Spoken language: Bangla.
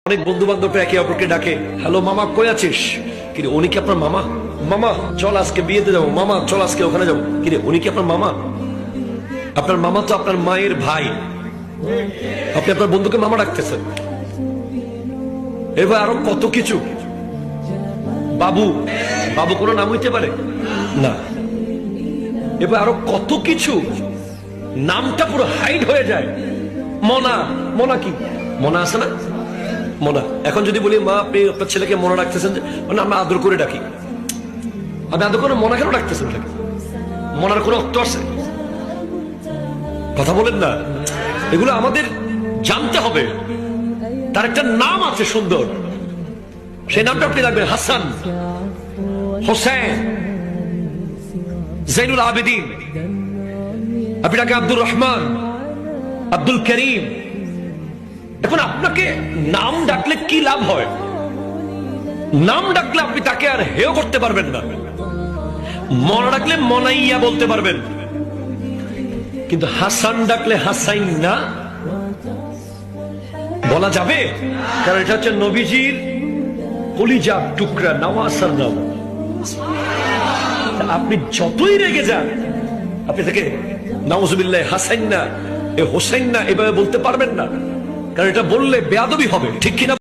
অনেক বন্ধু বান্ধবরা একে অপরকে ডাকে, হ্যালো মামা কই আছিস? কিরে উনি কি আপনার মামা? মামা চল আজকে বিয়েতে যাবো, মামা চল আজকে ওখানে যাবো। কিরে উনি কি আপনার মামা? আপনার মামা তো আপনার মায়ের ভাই, আপনি আপনার বন্ধুকে মামা ডাকতেছেন। এবার আরো কত কিছু, বাবু, বাবু কোনো নাম হইতে পারে না। এবার আরো কত কিছু, নামটা পুরো হাইড হয়ে যায়। মনা, মনা কি মনা আছে না? মনা। এখন যদি বলি মা আপনি আপনার ছেলেকে মনা রাখতেছেন, মানে আমরা আদর করে ডাকি, আপনি আদর করে মনা কেন রাখতেছেন? মনার কোনো অর্থ আছে? কথা বলেন না। এগুলো আমাদের জানতে হবে। তার একটা নাম আছে সুন্দর, সেই নামটা আপনি রাখবেন হাসান, হোসেন, জৈনুল আবেদিন, আপনি ডাকে আব্দুর রহমান, আব্দুল করিম। এখন আপনাকে নাম ডাকলে কি লাভ হয়? নাম ডাকলে আপনি তাকে আর হেয় করতে পারবেন না। মনা ডাকলে মনাইয়া বলতে পারবেন, কিন্তু হাসান ডাকলে হাসাইন না বলা যাবে? কারণ এটা হচ্ছে নবীজির কলিজার টুকরা, নওয়াসার নাম। আপনি যতই রেগে যান, আপনি তাকে নাউজুবিল্লাহ হাসাইন না, এ হোসাইন না এভাবে বলতে পারবেন না, কারণ এটা বললে বেয়াদবি হবে, ঠিক কিনা?